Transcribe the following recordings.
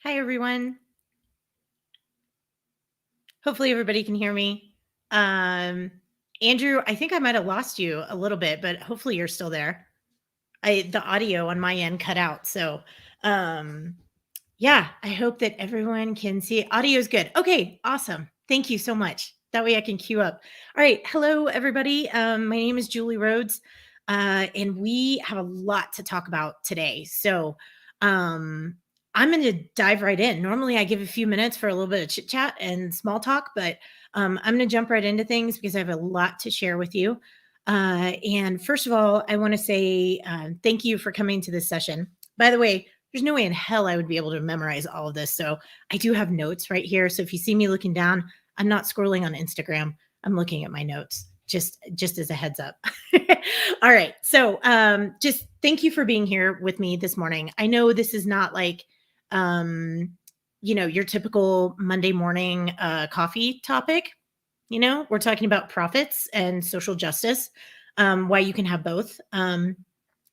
Hi, everyone. Hopefully everybody can hear me. Um, Andrew, I think I might have lost you a little bit, but hopefully you're still there. The audio on my end cut out. So, um, yeah, I hope that everyone can see. Audio is good. Okay, awesome. Thank you so much. That way I can queue up. All right. Hello, everybody. My name is Julie Rhodes, and we have a lot to talk about today. So, um, I'm going to dive right in. Normally, I give a few minutes for a little bit of chit chat and small talk, but I'm going to jump right into things because I have a lot to share with you. And first of all, I want to say thank you for coming to this session. By the way, there's no way in hell I would be able to memorize all of this. So I do have notes right here. So if you see me looking down, I'm not scrolling on Instagram. I'm looking at my notes. Just as a heads up. All right. So just thank you for being here with me this morning. I know this is not like your typical Monday morning coffee topic. We're talking about profits and social justice, why you can have both.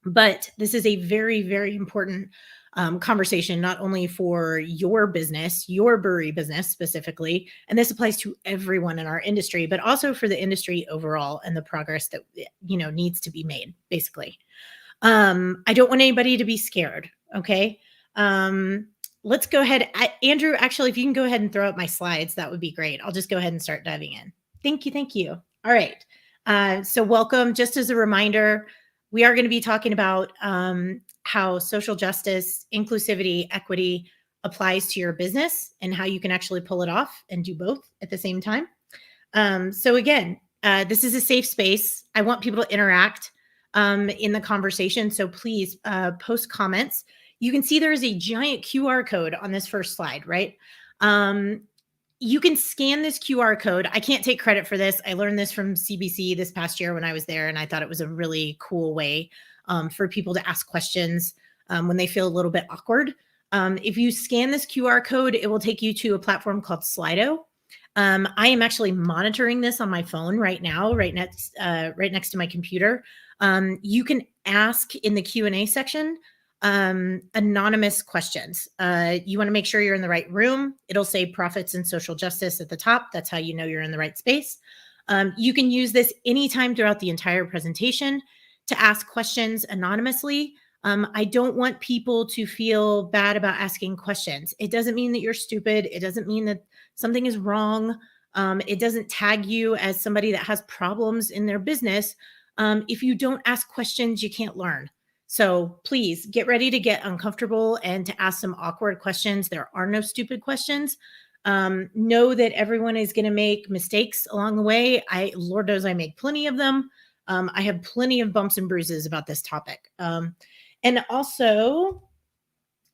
But this is a very, very important conversation, not only for your business, your brewery business specifically, and this applies to everyone in our industry, but also for the industry overall and the progress that needs to be made. Basically, I don't want anybody to be scared. Okay. Let's go ahead. Andrew, actually, if you can go ahead and throw up my slides, that would be great. I'll just go ahead and start diving in. Thank you. Thank you. All right. So welcome. Just as a reminder, we are going to be talking about how social justice, inclusivity, equity applies to your business and how you can actually pull it off and do both at the same time. So again, this is a safe space. I want people to interact in the conversation. So please post comments. You can see there is a giant QR code on this first slide, right? You can scan this QR code. I can't take credit for this. I learned this from CBC this past year when I was there, and I thought it was a really cool way for people to ask questions when they feel a little bit awkward. If you scan this QR code, it will take you to a platform called Slido. I am actually monitoring this on my phone right now, right next to my computer. You can ask in the Q&A section anonymous questions. You want to make sure you're in the right room. It'll say profits and social justice at the top. That's how you know you're in the right space. You can use this anytime throughout the entire presentation to ask questions anonymously. I don't want people to feel bad about asking questions. It doesn't mean that you're stupid. It doesn't mean that something is wrong. It doesn't tag you as somebody that has problems in their business. If you don't ask questions, you can't learn. So please get ready to get uncomfortable and to ask some awkward questions. There are no stupid questions. Know that everyone is going to make mistakes along the way. Lord knows I make plenty of them. I have plenty of bumps and bruises about this topic. And also,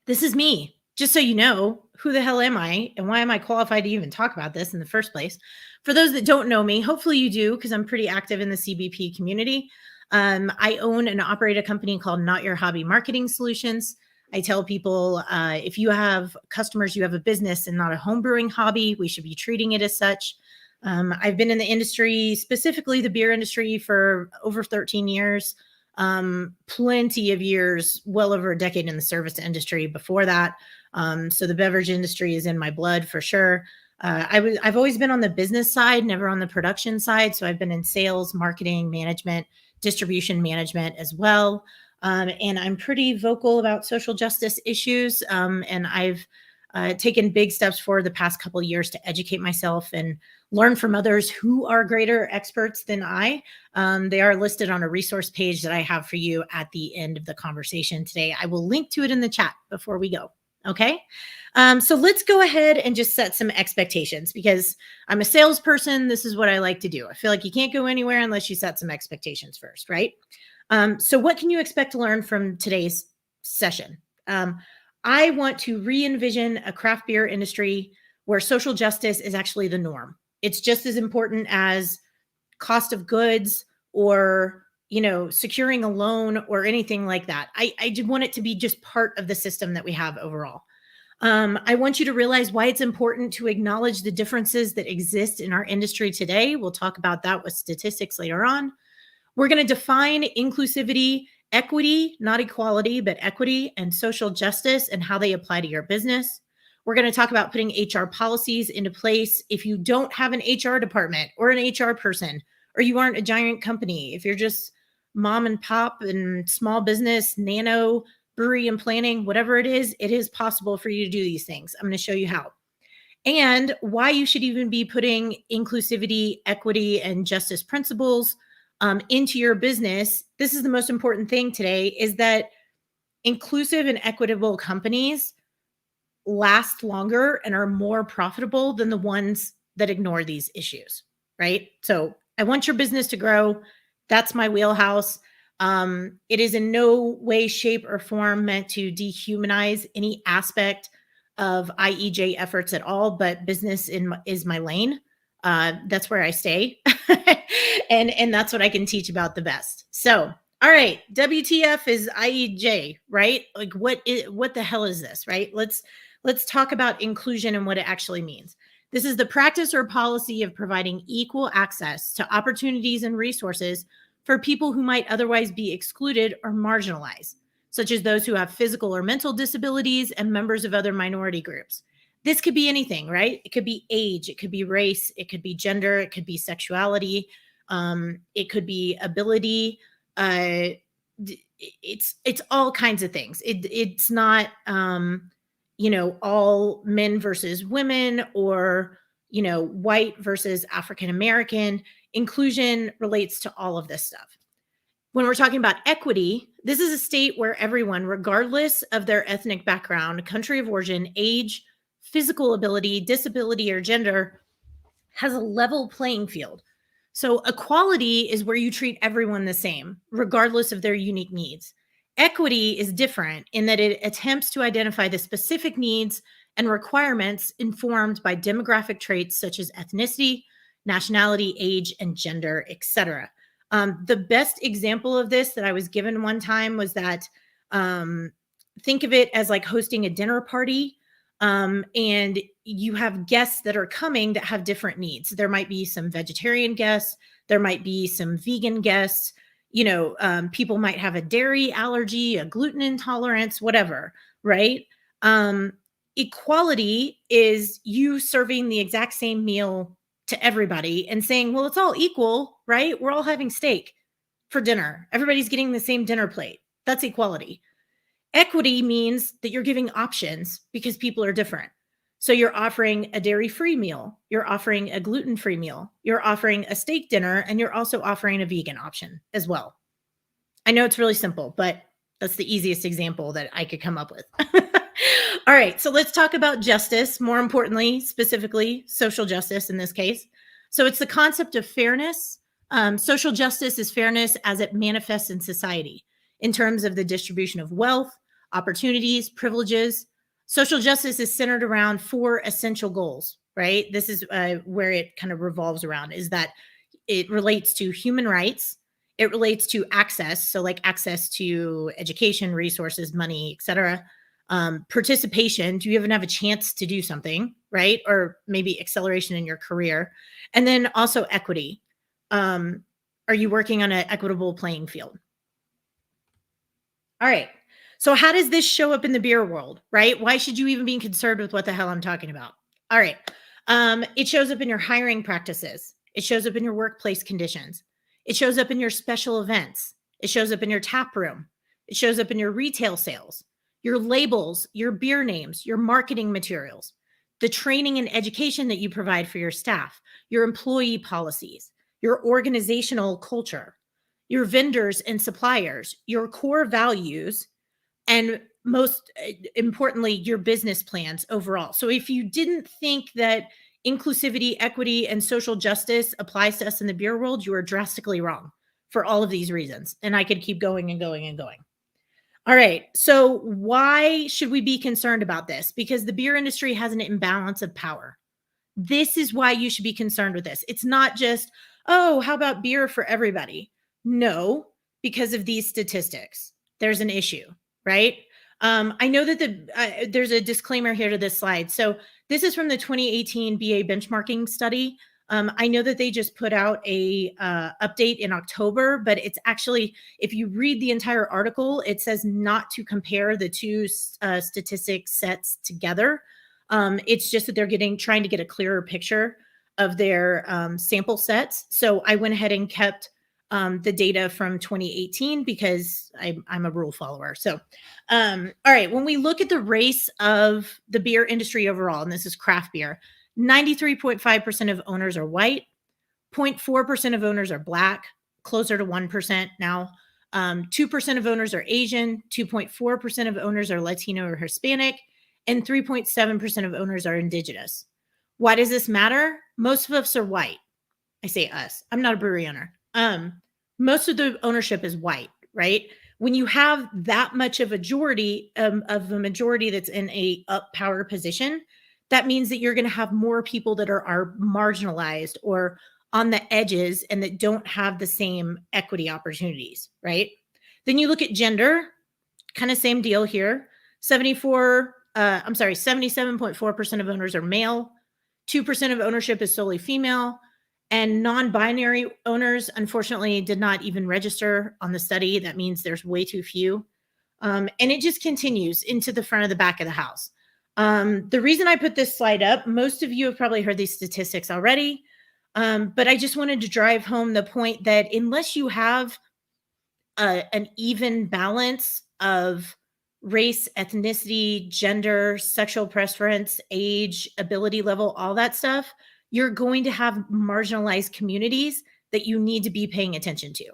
this is me. Just so you know, who the hell am I and why am I qualified to even talk about this in the first place? For those that don't know me, hopefully you do, because I'm pretty active in the CBP community. I own and operate a company called Not Your Hobby Marketing Solutions. I tell people if you have customers, you have a business and not a home brewing hobby, we should be treating it as such. I've been in the industry, specifically the beer industry, for over 13 years. Plenty of years, well over a decade in the service industry before that. So the beverage industry is in my blood for sure. I've always been on the business side, never on the production side. So I've been in sales, marketing, management, distribution management as well. And I'm pretty vocal about social justice issues. And I've taken big steps forward the past couple of years to educate myself and learn from others who are greater experts than I. They are listed on a resource page that I have for you at the end of the conversation today. I will link to it in the chat before we go. Okay. So let's go ahead and just set some expectations because I'm a salesperson. This is what I like to do. I feel like you can't go anywhere unless you set some expectations first, right? So what can you expect to learn from today's session? I want to re-envision a craft beer industry where social justice is actually the norm. It's just as important as cost of goods or securing a loan or anything like that. I want it to be just part of the system that we have overall. I want you to realize why it's important to acknowledge the differences that exist in our industry today. We'll talk about that with statistics later on. We're going to define inclusivity, equity, not equality, but equity and social justice and how they apply to your business. We're going to talk about putting HR policies into place. If you don't have an HR department or an HR person, or you aren't a giant company, if you're just mom and pop and small business, nano brewery and planning, whatever it is possible for you to do these things. I'm going to show you how. And why you should even be putting inclusivity, equity, and justice principles into your business. This is the most important thing today, is that inclusive and equitable companies last longer and are more profitable than the ones that ignore these issues, right? So I want your business to grow. That's my wheelhouse. It is in no way, shape, or form meant to dehumanize any aspect of IEJ efforts at all, but business is my lane. That's where I stay. and that's what I can teach about the best. So, all right, WTF is IEJ, right? Like what the hell is this, right? Let's talk about inclusion and what it actually means. This is the practice or policy of providing equal access to opportunities and resources for people who might otherwise be excluded or marginalized, such as those who have physical or mental disabilities and members of other minority groups. This could be anything, right? It could be age, it could be race, it could be gender, it could be sexuality, it could be ability. It's all kinds of things. It's not all men versus women, or white versus African American. Inclusion relates to all of this stuff. When we're talking about equity, this is a state where everyone, regardless of their ethnic background, country of origin, age, physical ability, disability, or gender, has a level playing field. So equality is where you treat everyone the same, regardless of their unique needs. Equity is different in that it attempts to identify the specific needs and requirements informed by demographic traits such as ethnicity, nationality, age, and gender, etc. The best example of this that I was given one time was that think of it as like hosting a dinner party, and you have guests that are coming that have different needs. There might be some vegetarian guests, there might be some vegan guests. People might have a dairy allergy, a gluten intolerance, whatever, right? Equality is you serving the exact same meal to everybody and saying, well, it's all equal, right? We're all having steak for dinner. Everybody's getting the same dinner plate. That's equality. Equity means that you're giving options because people are different. So you're offering a dairy-free meal, you're offering a gluten-free meal, you're offering a steak dinner, and you're also offering a vegan option as well. I know it's really simple, but that's the easiest example that I could come up with. All right, so let's talk about justice, more importantly, specifically social justice in this case. So it's the concept of fairness. Social justice is fairness as it manifests in society in terms of the distribution of wealth, opportunities, privileges. Social justice is centered around 4 essential goals, right? This is where it kind of revolves around, is that it relates to human rights, it relates to access, so like access to education, resources, money, etc. Participation, do you even have a chance to do something, right? Or maybe acceleration in your career. And then also equity. Are you working on an equitable playing field? All right. So how does this show up in the beer world, right? Why should you even be concerned with what the hell I'm talking about? All right. It shows up in your hiring practices. It shows up in your workplace conditions. It shows up in your special events. It shows up in your tap room. It shows up in your retail sales, your labels, your beer names, your marketing materials, the training and education that you provide for your staff, your employee policies, your organizational culture, your vendors and suppliers, your core values, and most importantly, your business plans overall. So if you didn't think that inclusivity, equity, and social justice applies to us in the beer world, you are drastically wrong for all of these reasons. And I could keep going and going and going. All right. So why should we be concerned about this? Because the beer industry has an imbalance of power. This is why you should be concerned with this. It's not just, oh, how about beer for everybody? No, because of these statistics, there's an issue, right? I know that there's a disclaimer here to this slide. So this is from the 2018 BA benchmarking study. I know that they just put out a update in October, but it's actually, if you read the entire article, it says not to compare the two statistic sets together. It's just that they're trying to get a clearer picture of their sample sets. So I went ahead and kept the data from 2018 because I'm a rule follower. So, all right, when we look at the race of the beer industry overall, and this is craft beer, 93.5% of owners are white, 0.4% of owners are Black, closer to 1% now. 2% of owners are Asian, 2.4% of owners are Latino or Hispanic, and 3.7% of owners are Indigenous. Why does this matter? Most of us are white. I say us. I'm not a brewery owner. Most of the ownership is white, right? When you have that much of a majority that's in a up power position, that means that you're going to have more people that are marginalized or on the edges and that don't have the same equity opportunities, right? Then you look at gender, kind of same deal here. 77.4% of owners are male, 2% of ownership is solely female, and non-binary owners, unfortunately, did not even register on the study. That means there's way too few. And it just continues into the front of the back of the house. The reason I put this slide up, most of you have probably heard these statistics already, but I just wanted to drive home the point that unless you have an even balance of race, ethnicity, gender, sexual preference, age, ability level, all that stuff, you're going to have marginalized communities that you need to be paying attention to.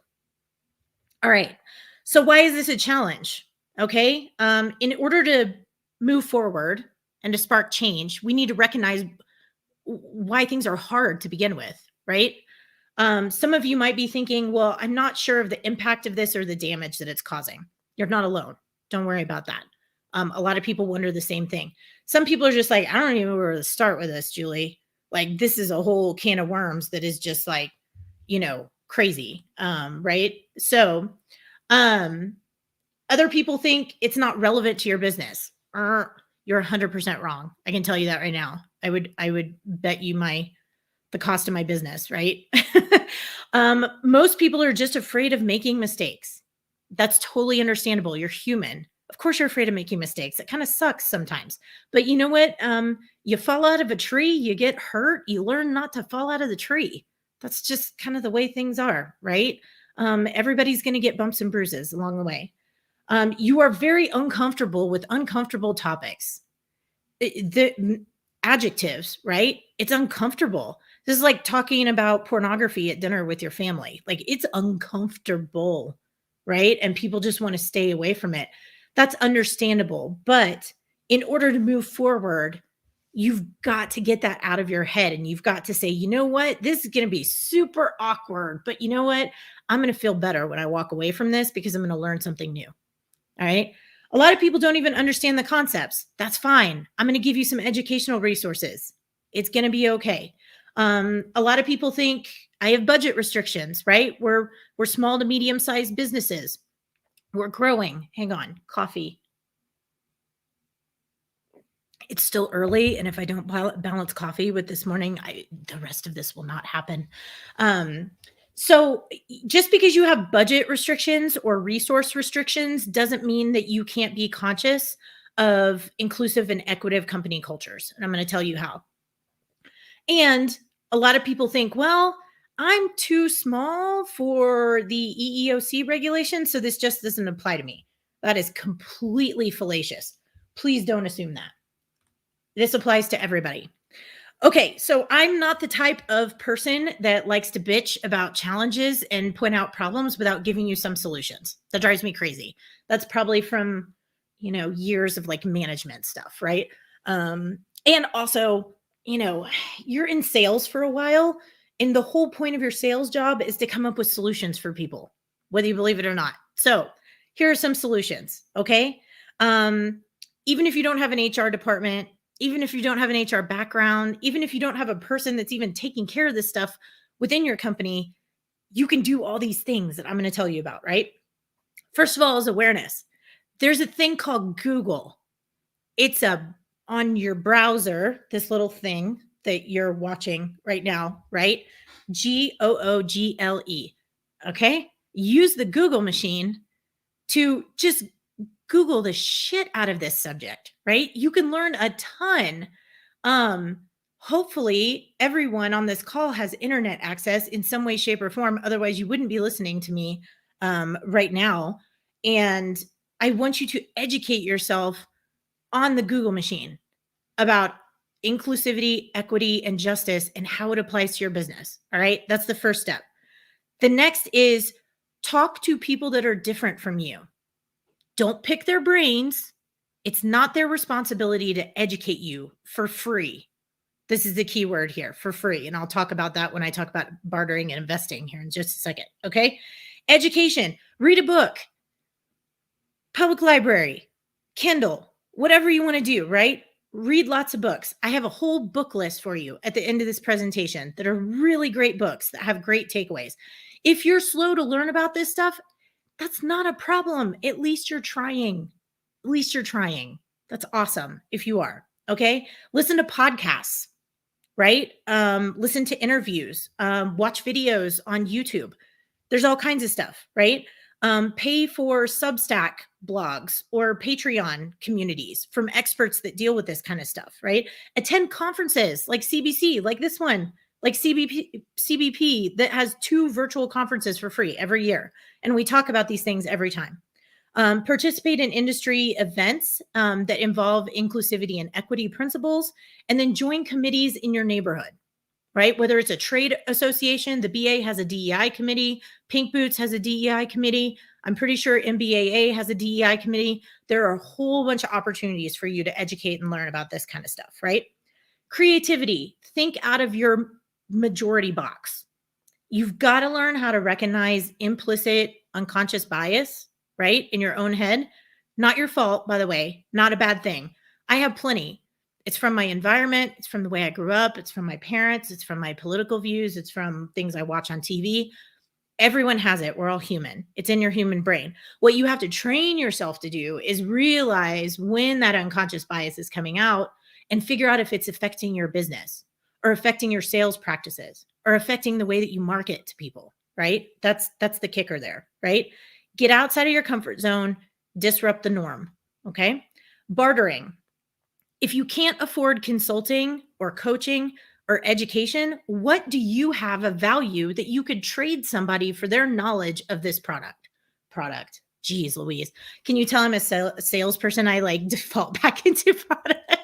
All right. So why is this a challenge? Okay. In order to move forward and to spark change, we need to recognize why things are hard to begin with, right? Some of you might be thinking, well, I'm not sure of the impact of this or the damage that it's causing. You're not alone. Don't worry about that. A lot of people wonder the same thing. Some people are just like, I don't even know where to start with this, Julie. Like, this is a whole can of worms that is just like, crazy. Right. So, other people think it's not relevant to your business. You're 100% wrong. I can tell you that right now. I would bet you the cost of my business, right? Most people are just afraid of making mistakes. That's totally understandable. You're human. Of course, you're afraid of making mistakes. It kind of sucks sometimes. But you know what? You fall out of a tree, you get hurt, you learn not to fall out of the tree. That's just kind of the way things are, right? Everybody's going to get bumps and bruises along the way. You are very uncomfortable with uncomfortable topics. The adjectives, right? It's uncomfortable. This is like talking about pornography at dinner with your family. Like, it's uncomfortable, right? And people just want to stay away from it. That's understandable. But in order to move forward, you've got to get that out of your head and you've got to say, you know what? This is going to be super awkward, but you know what? I'm going to feel better when I walk away from this because I'm going to learn something new. All right. A lot of people don't even understand the concepts. That's fine. I'm going to give you some educational resources. It's going to be okay. A lot of people think I have budget restrictions, right? We're small to medium sized businesses. We're growing. Hang on, coffee. It's still early, and if I don't balance coffee with this morning, the rest of this will not happen. So just because you have budget restrictions or resource restrictions doesn't mean that you can't be conscious of inclusive and equitable company cultures. And I'm going to tell you how. And a lot of people think, well, I'm too small for the EEOC regulations, so this just doesn't apply to me. That is completely fallacious. Please don't assume that. This applies to everybody. Okay, so I'm not the type of person that likes to bitch about challenges and point out problems without giving you some solutions. That drives me crazy. That's probably from, years of like management stuff, right? And also, you're in sales for a while, and the whole point of your sales job is to come up with solutions for people, whether you believe it or not. So here are some solutions, okay? Even if you don't have an HR department, even if you don't have an HR background, even if you don't have a person that's even taking care of this stuff within your company, you can do all these things that I'm going to tell you about, right? First of all is awareness. There's a thing called Google. It's on your browser, this little thing that you're watching right now, right? Google. Okay? Use the Google machine to just Google the shit out of this subject, right? You can learn a ton Um, Hopefully everyone on this call has internet access in some way, shape, or form. Otherwise, you wouldn't be listening to me right now. And I want you to educate yourself on the Google machine about inclusivity, equity, and justice and how it applies to your business. All right. That's the first step. The next is talk to people that are different from you. Don't pick their brains. It's not their responsibility to educate you for free. This is the key word here, for free. And I'll talk about that when I talk about bartering and investing here in just a second. Okay. Education, read a book, public library, Kindle, whatever you want to do, right? Read lots of books. I have a whole book list for you at the end of this presentation that are really great books that have great takeaways. If you're slow to learn about this stuff, that's not a problem. At least you're trying. At least you're trying. That's awesome if you are. Okay. Listen to podcasts, right? Listen to interviews, watch videos on YouTube. There's all kinds of stuff, right? Pay for Substack blogs or Patreon communities from experts that deal with this kind of stuff, right? Attend conferences like CBC, like this one, like CBP that has 2 virtual conferences for free every year. And we talk about these things every time. Participate in industry events that involve inclusivity and equity principles, and then join committees in your neighborhood, right? Whether it's a trade association, the BA has a DEI committee, Pink Boots has a DEI committee. I'm pretty sure MBAA has a DEI committee. There are a whole bunch of opportunities for you to educate and learn about this kind of stuff, right? Creativity, think out of your majority box. You've got to learn how to recognize implicit unconscious bias, right? In your own head. Not your fault, by the way, not a bad thing. I have plenty. It's from my environment. It's from the way I grew up. It's from my parents. It's from my political views. It's from things I watch on TV. Everyone has it. We're all human. It's in your human brain. What you have to train yourself to do is realize when that unconscious bias is coming out and figure out if it's affecting your business or affecting your sales practices or affecting the way that you market to people, right? That's the kicker there, right? Get outside of your comfort zone, disrupt the norm, okay? Bartering. If you can't afford consulting or coaching or education, what do you have of value that you could trade somebody for their knowledge of this product? Geez, Louise. Can you tell I'm a salesperson? I like default back into product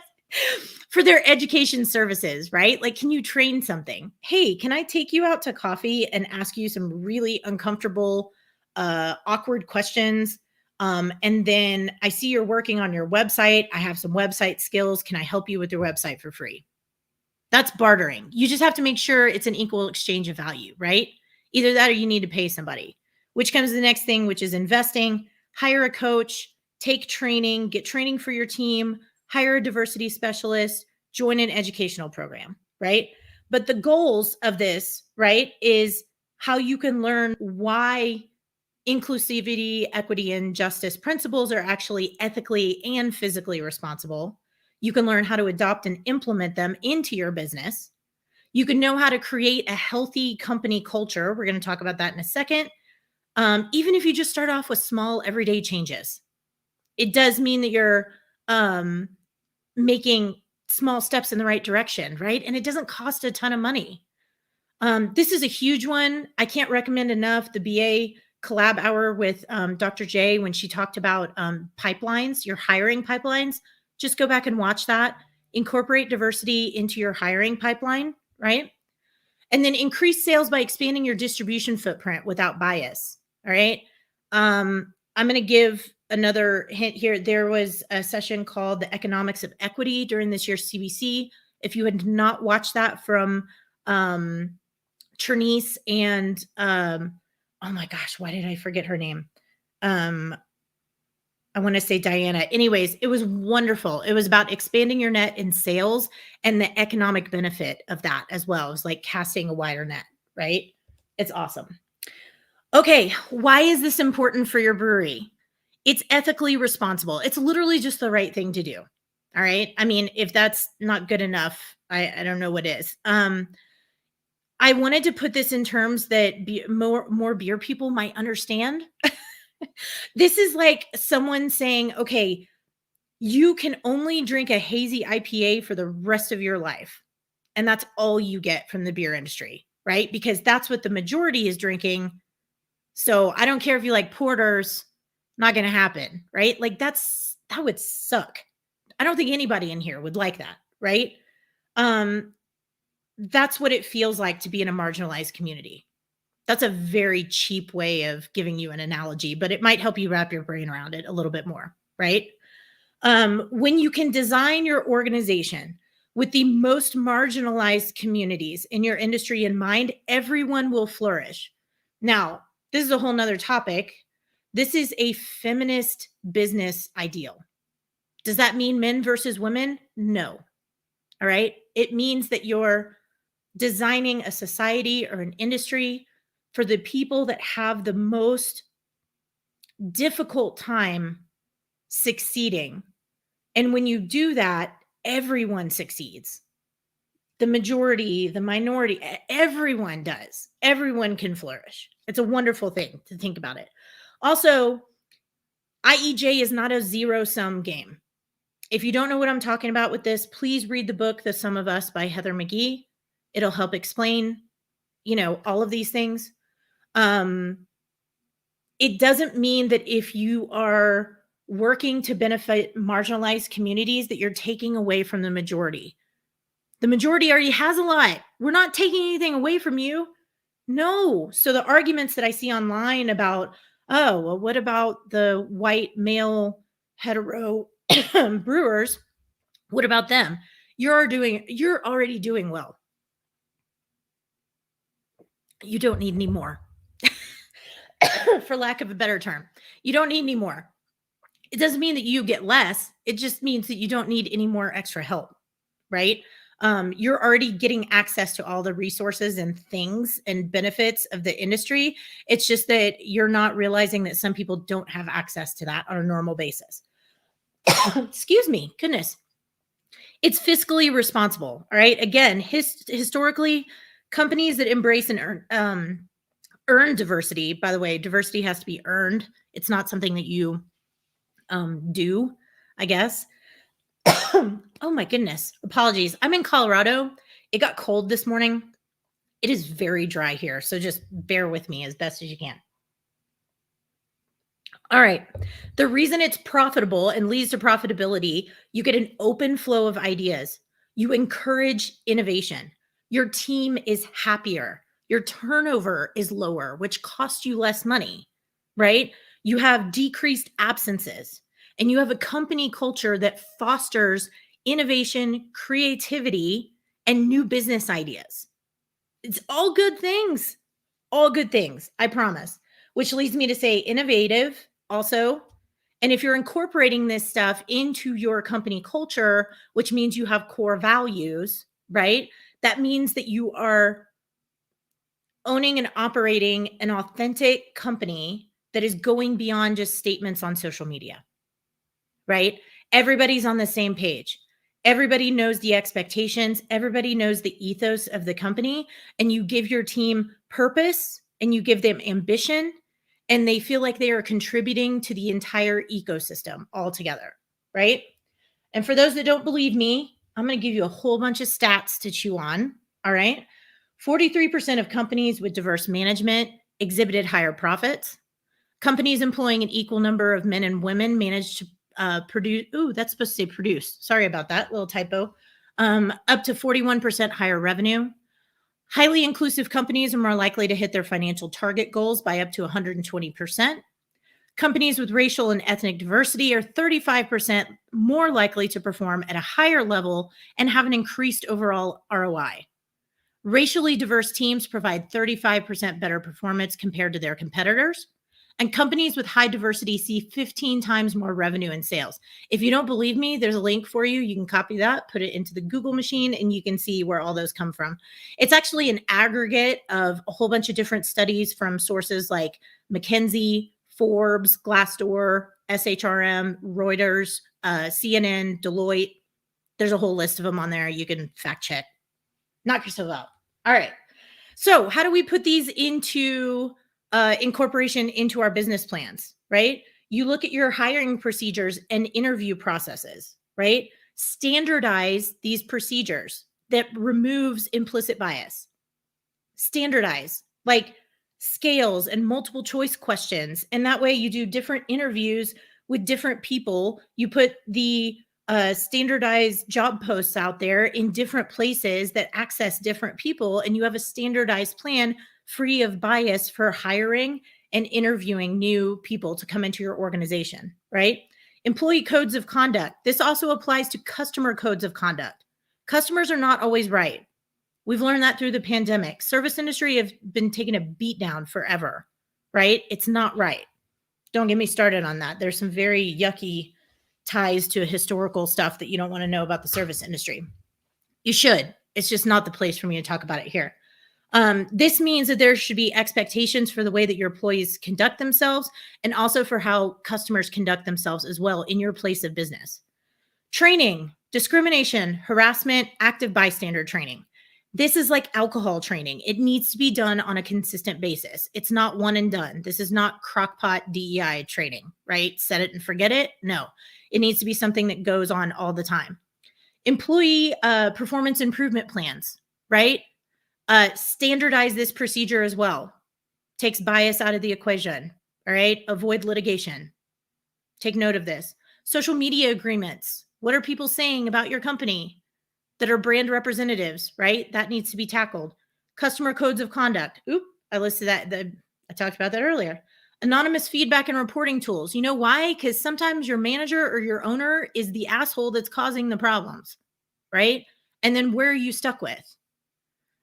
for their education services, right? Like, can you train something? Hey, can I take you out to coffee and ask you some really uncomfortable, awkward questions? And then I see you're working on your website. I have some website skills. Can I help you with your website for free? That's bartering. You just have to make sure it's an equal exchange of value, right? Either that or you need to pay somebody, which comes to the next thing, which is investing. Hire a coach, take training, get training for your team, hire a diversity specialist, join an educational program, right? But the goals of this, right, is how you can learn why inclusivity, equity, and justice principles are actually ethically and physically responsible. You can learn how to adopt and implement them into your business. You can know how to create a healthy company culture. We're going to talk about that in a second. Even if you just start off with small everyday changes, it does mean that you're making small steps in the right direction, right? And it doesn't cost a ton of money. This is a huge one. I can't recommend enough the BA collab hour with Dr. J when she talked about pipelines, your hiring pipelines. Just go back and watch that. Incorporate diversity into your hiring pipeline, right? And then increase sales by expanding your distribution footprint without bias. All right. I'm going to give another hint here. There was a session called The Economics of Equity during this year's CBC. If you had not watched that from Chernice and oh my gosh, why did I forget her name? I want to say Diana. Anyways, it was wonderful. It was about expanding your net in sales and the economic benefit of that as well. It was like casting a wider net, right? It's awesome. Okay, why is this important for your brewery? It's ethically responsible. It's literally just the right thing to do. All right. I mean, if that's not good enough, I don't know what is. I wanted to put this in terms that more beer people might understand. This is like someone saying, okay, you can only drink a hazy IPA for the rest of your life. And that's all you get from the beer industry, right? Because that's what the majority is drinking. So I don't care if you like porters, not going to happen, right? Like that would suck. I don't think anybody in here would like that, right? That's what it feels like to be in a marginalized community. That's a very cheap way of giving you an analogy, but it might help you wrap your brain around it a little bit more, right? When you can design your organization with the most marginalized communities in your industry in mind, everyone will flourish. Now, this is a whole nother topic. This is a feminist business ideal. Does that mean men versus women? No. All right. It means that you're designing a society or an industry for the people that have the most difficult time succeeding. And when you do that, everyone succeeds. The majority, the minority, everyone does. Everyone can flourish. It's a wonderful thing to think about it. Also, IEJ is not a zero-sum game. If you don't know what I'm talking about with this, please read the book, The Sum of Us by Heather McGhee. It'll help explain, all of these things. It doesn't mean that if you are working to benefit marginalized communities that you're taking away from the majority. The majority already has a lot. We're not taking anything away from you. No. So the arguments that I see online about, oh, well, what about the white male hetero brewers? What about them? You're already doing well. You don't need any more. For lack of a better term. You don't need any more. It doesn't mean that you get less. It just means that you don't need any more extra help, right? You're already getting access to all the resources and things and benefits of the industry. It's just that you're not realizing that some people don't have access to that on a normal basis. Excuse me, goodness. It's fiscally responsible, all right? Again, historically, companies that embrace and earn diversity, by the way, diversity has to be earned. It's not something that you do, I guess. Oh my goodness. Apologies. I'm in Colorado. It got cold this morning. It is very dry here. So just bear with me as best as you can. All right. The reason it's profitable and leads to profitability, you get an open flow of ideas. You encourage innovation. Your team is happier. Your turnover is lower, which costs you less money, right? You have decreased absences, and you have a company culture that fosters innovation, creativity, and new business ideas. It's all good things. All good things, I promise. Which leads me to say innovative also. And if you're incorporating this stuff into your company culture, which means you have core values, right? That means that you are owning and operating an authentic company that is going beyond just statements on social media, right? Everybody's on the same page. Everybody knows the expectations. Everybody knows the ethos of the company. And you give your team purpose and you give them ambition, and they feel like they are contributing to the entire ecosystem altogether, right? And for those that don't believe me, I'm going to give you a whole bunch of stats to chew on, all right? 43% of companies with diverse management exhibited higher profits. Companies employing an equal number of men and women managed to produce, that's supposed to say produce. Sorry about that, little typo. Up to 41% higher revenue. Highly inclusive companies are more likely to hit their financial target goals by up to 120%. Companies with racial and ethnic diversity are 35% more likely to perform at a higher level and have an increased overall ROI. Racially diverse teams provide 35% better performance compared to their competitors. And companies with high diversity see 15 times more revenue and sales. If you don't believe me, there's a link for you. You can copy that, put it into the Google machine, and you can see where all those come from. It's actually an aggregate of a whole bunch of different studies from sources like McKinsey, Forbes, Glassdoor, SHRM, Reuters, CNN, Deloitte. There's a whole list of them on there. You can fact check. Knock yourself out. All right. So how do we put these into incorporation into our business plans, right? You look at your hiring procedures and interview processes, right? Standardize these procedures that removes implicit bias. Standardize, like scales and multiple choice questions. And that way you do different interviews with different people. You put the standardized job posts out there in different places that access different people, and you have a standardized plan free of bias for hiring and interviewing new people to come into your organization, right? Employee codes of conduct. This also applies to customer codes of conduct. Customers are not always right. We've learned that through the pandemic. Service industry have been taking a beat down forever, right? It's not right. Don't get me started on that. There's some very yucky ties to historical stuff that you don't want to know about the service industry. You should. It's just not the place for me to talk about it here. This means that there should be expectations for the way that your employees conduct themselves, and also for how customers conduct themselves as well in your place of business. Training, discrimination, harassment, active bystander training. This is like alcohol training. It needs to be done on a consistent basis. It's not one and done. This is not crockpot DEI training, right? Set it and forget it. No, it needs to be something that goes on all the time. Employee performance improvement plans, right? Standardize this procedure as well. Takes bias out of the equation, all right? Avoid litigation. Take note of this. Social media agreements. What are people saying about your company that are brand representatives, right? That needs to be tackled. Customer codes of conduct. Oop, I listed that. I talked about that earlier. Anonymous feedback and reporting tools. You know why? Because sometimes your manager or your owner is the asshole that's causing the problems, right? And then where are you stuck with?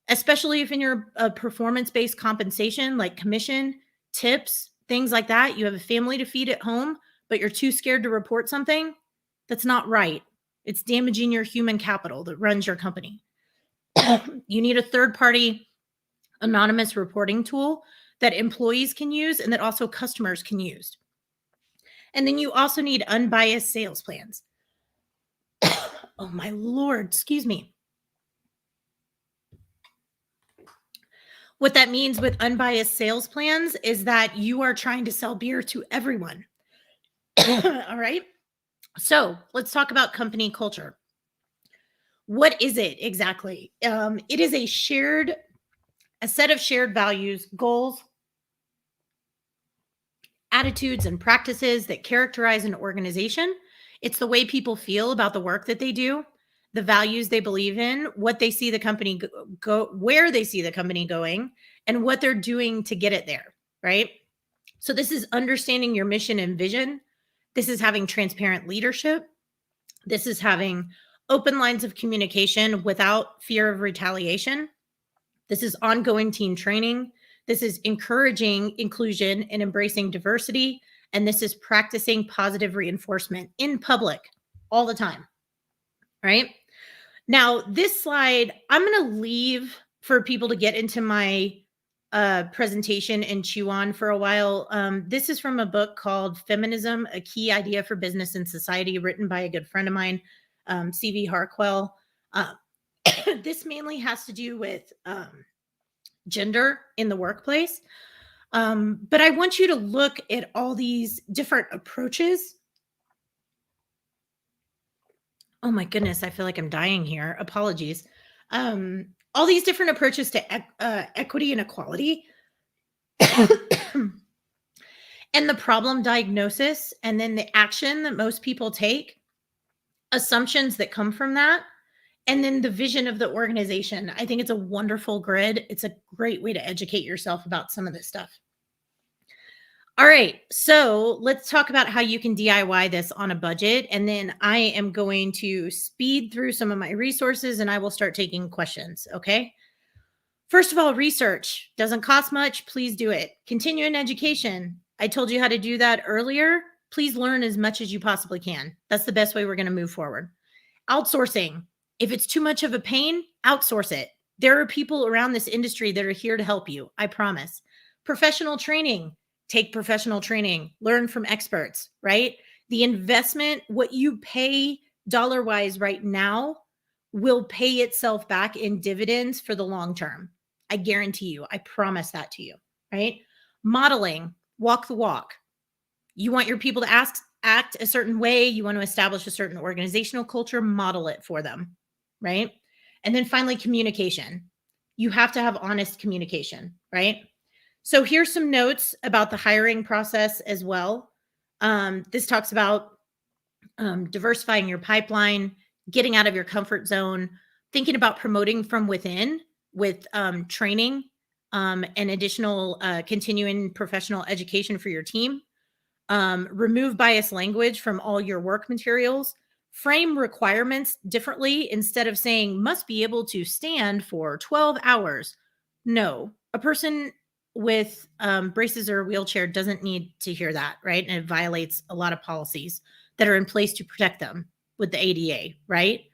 Especially if in your performance-based compensation, like commission, tips, things like that, you have a family to feed at home, but you're too scared to report something, that's not right. It's damaging your human capital that runs your company. You need a third-party anonymous reporting tool that employees can use and that also customers can use. And then you also need unbiased sales plans. Oh my Lord, excuse me. What that means with unbiased sales plans is that you are trying to sell beer to everyone. All right. So let's talk about company culture. What is it exactly? It is a set of shared values, goals, attitudes, and practices that characterize an organization. It's the way people feel about the work that they do, the values they believe in, what they see the company go, where they see the company going, and what they're doing to get it there, right? So this is understanding your mission and vision. This is having transparent leadership. This is having open lines of communication without fear of retaliation. This is ongoing team training. This is encouraging inclusion and embracing diversity. And this is practicing positive reinforcement in public all the time, right? Now, this slide, I'm going to leave for people to get into my presentation and chew on for a while. This is from a book called Feminism, A Key Idea for Business and Society, written by a good friend of mine, C.V. Harquell. This mainly has to do with gender in the workplace. But I want you to look at all these different approaches. Oh my goodness, I feel like I'm dying here. Apologies. All these different approaches to equity and equality and the problem diagnosis, and then the action that most people take, assumptions that come from that, and then the vision of the organization. I think it's a wonderful grid. It's a great way to educate yourself about some of this stuff. All right, so let's talk about how you can DIY this on a budget. And then I am going to speed through some of my resources and I will start taking questions, okay? First of all, research doesn't cost much. Please do it. Continuing education. I told you how to do that earlier. Please learn as much as you possibly can. That's the best way we're going to move forward. Outsourcing. If it's too much of a pain, outsource it. There are people around this industry that are here to help you. I promise. Professional training. Take professional training. Learn from experts, right? The investment, what you pay dollar-wise right now, will pay itself back in dividends for the long term. I guarantee you. I promise that to you, right? Modeling. Walk the walk. You want your people to act a certain way. You want to establish a certain organizational culture, model it for them, right? And then finally, communication. You have to have honest communication, right? So here's some notes about the hiring process as well. This talks about diversifying your pipeline, getting out of your comfort zone, thinking about promoting from within with training and additional continuing professional education for your team. Remove biased language from all your work materials. Frame requirements differently instead of saying must be able to stand for 12 hours. No, a person with braces or a wheelchair doesn't need to hear that, right? And it violates a lot of policies that are in place to protect them with the ADA, right?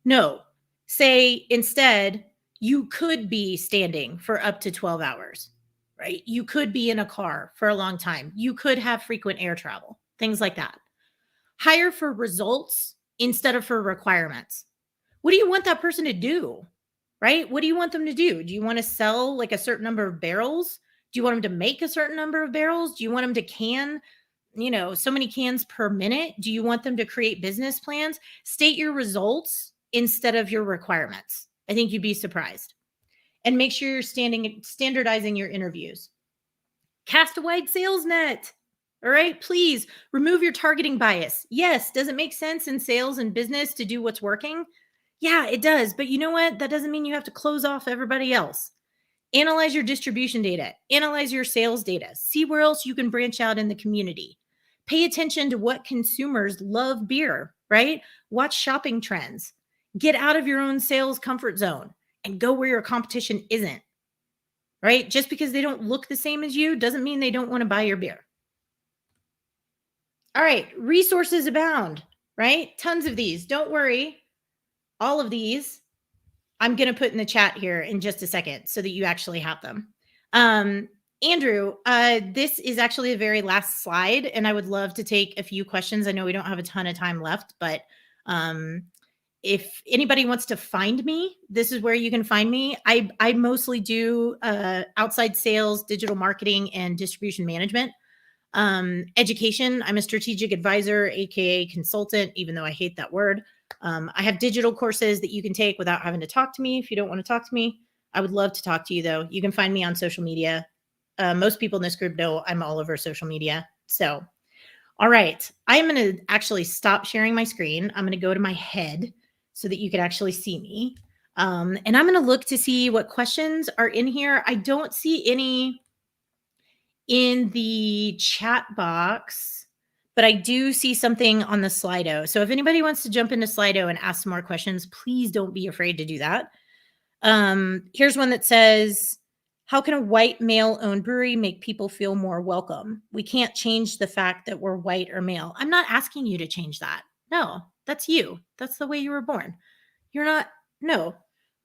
No, say instead, you could be standing for up to 12 hours, right? You could be in a car for a long time. You could have frequent air travel, things like that. Hire for results instead of for requirements. What do you want that person to do? Right? What do you want them to do? Do you want to sell like a certain number of barrels? Do you want them to make a certain number of barrels? Do you want them to can, so many cans per minute? Do you want them to create business plans? State your results instead of your requirements. I think you'd be surprised. And make sure you're standardizing your interviews. Cast a wide sales net. All right, please remove your targeting bias. Yes, does it make sense in sales and business to do what's working? Yeah, it does. But you know what? That doesn't mean you have to close off everybody else. Analyze your distribution data, analyze your sales data, see where else you can branch out in the community. Pay attention to what consumers love beer, right? Watch shopping trends. Get out of your own sales comfort zone and go where your competition isn't, right? Just because they don't look the same as you doesn't mean they don't want to buy your beer. All right, resources abound, right? Tons of these. Don't worry. All of these I'm going to put in the chat here in just a second so that you actually have them. Andrew, this is actually the very last slide, and I would love to take a few questions. I know we don't have a ton of time left, but if anybody wants to find me, this is where you can find me. I mostly do outside sales, digital marketing, and distribution management. Education, I'm a strategic advisor, aka consultant, even though I hate that word. I have digital courses that you can take without having to talk to me. If you don't want to talk to me, I would love to talk to you though. You can find me on social media. Most people in this group know I'm all over social media. So, all right, I am going to actually stop sharing my screen. I'm going to go to my head so that you can actually see me. And I'm going to look to see what questions are in here. I don't see any in the chat box, but I do see something on the Slido. So if anybody wants to jump into Slido and ask some more questions, please don't be afraid to do that. Here's one that says, how can a white male-owned brewery make people feel more welcome? We can't change the fact that we're white or male. I'm not asking you to change that. No, that's you. That's the way you were born. You're not, no.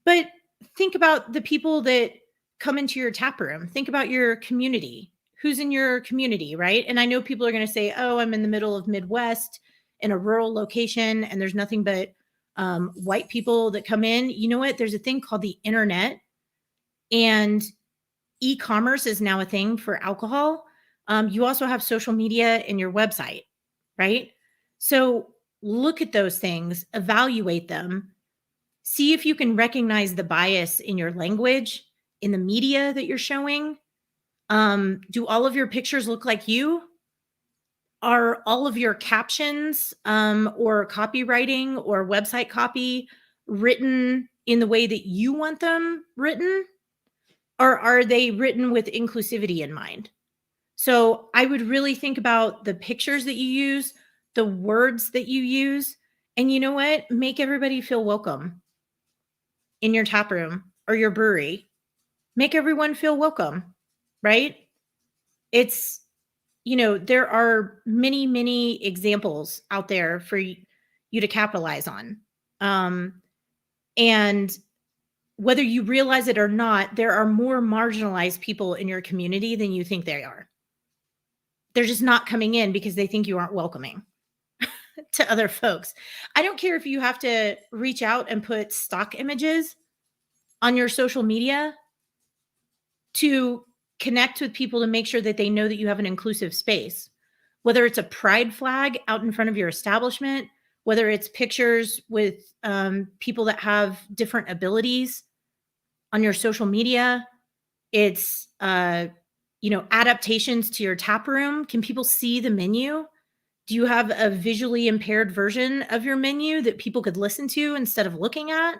But think about the people that come into your tap room. Think about your community. Who's in your community, right? And I know people are going to say, oh, I'm in the middle of Midwest in a rural location and there's nothing but white people that come in. You know what? There's a thing called the internet, and e-commerce is now a thing for alcohol. You also have social media and your website, right? So look at those things, evaluate them, see if you can recognize the bias in your language, in the media that you're showing. Do all of your pictures look like you? Are all of your captions or copywriting or website copy written in the way that you want them written? Or are they written with inclusivity in mind? So I would really think about the pictures that you use, the words that you use, and you know what? Make everybody feel welcome in your tap room or your brewery. Make everyone feel welcome, right? It's, there are many, many examples out there for you to capitalize on. And whether you realize it or not, there are more marginalized people in your community than you think they are. They're just not coming in because they think you aren't welcoming to other folks. I don't care if you have to reach out and put stock images on your social media to connect with people to make sure that they know that you have an inclusive space. whether it's a pride flag out in front of your establishment, whether it's pictures with people that have different abilities on your social media, it's adaptations to your tap room. Can people see the menu? Do you have a visually impaired version of your menu that people could listen to instead of looking at?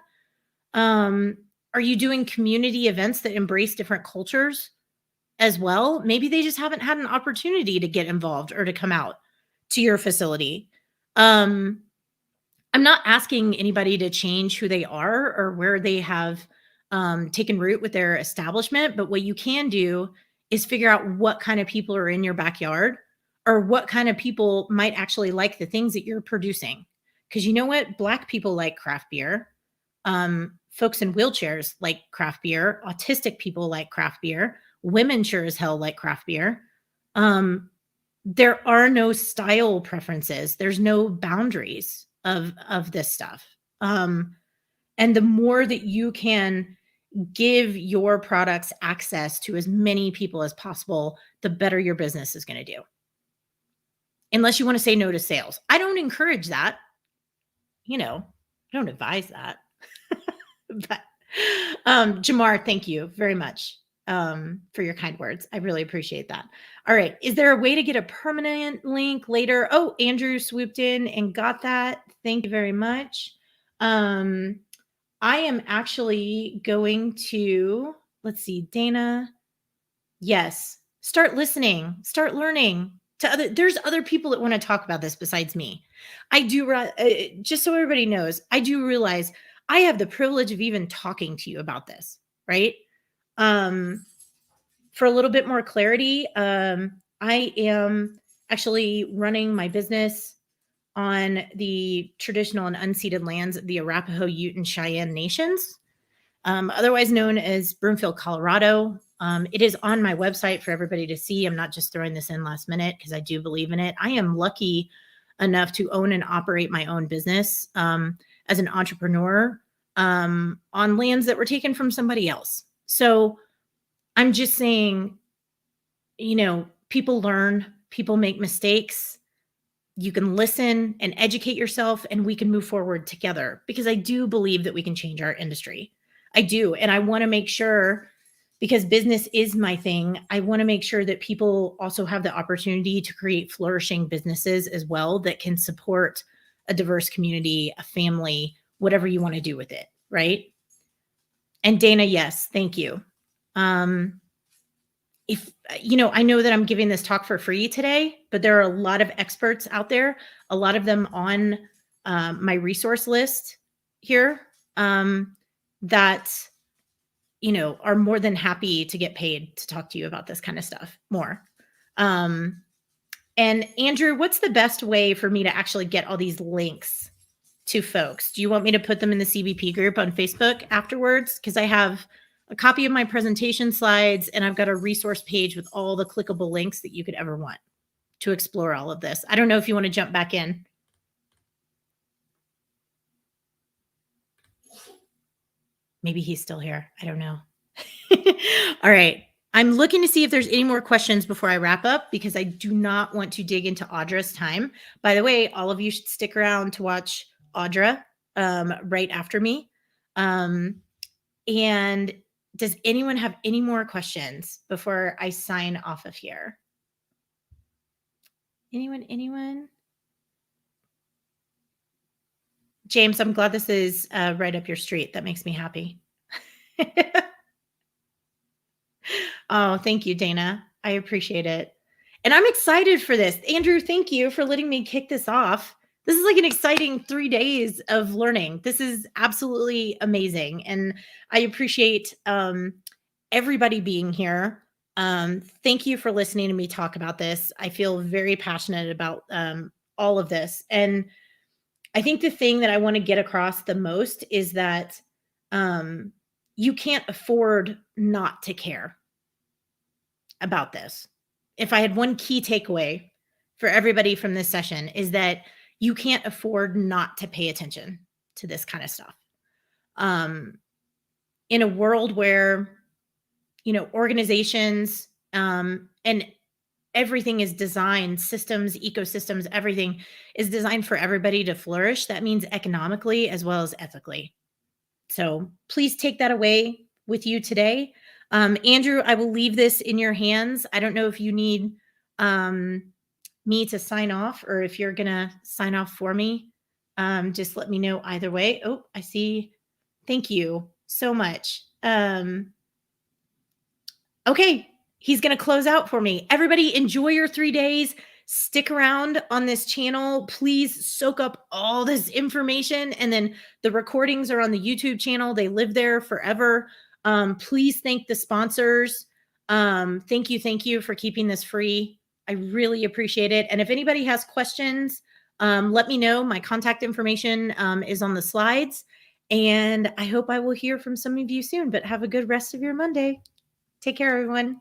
Um, are you doing community events that embrace different cultures as well? Maybe they just haven't had an opportunity to get involved or to come out to your facility. Um, I'm not asking anybody to change who they are or where they have taken root with their establishment, but what you can do is figure out what kind of people are in your backyard or what kind of people might actually like the things that you're producing. Because you know what? Black people like craft beer. Folks in wheelchairs like craft beer. Autistic people like craft beer. Women sure as hell like craft beer. There are no style preferences. There's no boundaries of this stuff. And the more that you can give your products access to as many people as possible, the better your business is going to do. Unless you want to say no to sales. I don't encourage that. I don't advise that. But Jamar, thank you very much for your kind words. I really appreciate that. All right. Is there a way to get a permanent link later? Oh, Andrew swooped in and got that. Thank you very much. I am actually going to, let's see, Dana. Yes. Start listening, start learning there's other people that want to talk about this besides me. I do, just so everybody knows, I do realize I have the privilege of even talking to you about this, right? For a little bit more clarity, I am actually running my business on the traditional and unceded lands of the Arapaho, Ute, and Cheyenne nations, otherwise known as Broomfield, Colorado. It is on my website for everybody to see. I'm not just throwing this in last minute because I do believe in it. I am lucky enough to own and operate my own business as an entrepreneur on lands that were taken from somebody else. So I'm just saying, people learn, people make mistakes. You can listen and educate yourself, and we can move forward together because I do believe that we can change our industry. I do. And I want to make sure, because business is my thing, I want to make sure that people also have the opportunity to create flourishing businesses as well that can support a diverse community, a family, whatever you want to do with it. Right. And Dana, yes, thank you. If I know that I'm giving this talk for free today, but there are a lot of experts out there, a lot of them on my resource list here that are more than happy to get paid to talk to you about this kind of stuff more. And Andrew, what's the best way for me to actually get all these links to folks? Do you want me to put them in the CBP group on Facebook afterwards? Because I have a copy of my presentation slides, and I've got a resource page with all the clickable links that you could ever want to explore all of this. I don't know if you want to jump back in. Maybe he's still here. I don't know. All right. I'm looking to see if there's any more questions before I wrap up because I do not want to dig into Audra's time. By the way, all of you should stick around to watch Audra right after me. And does anyone have any more questions before I sign off of here? Anyone? James, I'm glad this is right up your street. That makes me happy. Oh, thank you, Dana. I appreciate it. And I'm excited for this. Andrew, thank you for letting me kick this off. This is like an exciting 3 days of learning. This is absolutely amazing. And I appreciate everybody being here. Thank you for listening to me talk about this. I feel very passionate about all of this. And I think the thing that I want to get across the most is that you can't afford not to care about this. If I had one key takeaway for everybody from this session is that you can't afford not to pay attention to this kind of stuff. In a world where, organizations and everything is designed, systems, ecosystems, everything is designed for everybody to flourish. That means economically as well as ethically. So please take that away with you today. Andrew, I will leave this in your hands. I don't know if you need um, me to sign off or if you're going to sign off for me. Just let me know either way. Oh, I see. Thank you so much. Okay, he's going to close out for me. Everybody, enjoy your 3 days. Stick around on this channel. Please soak up all this information. And then the recordings are on the YouTube channel, they live there forever. Please thank the sponsors. Thank you for keeping this free. I really appreciate it. And if anybody has questions, let me know. My contact information is on the slides. And I hope I will hear from some of you soon, but have a good rest of your Monday. Take care, everyone.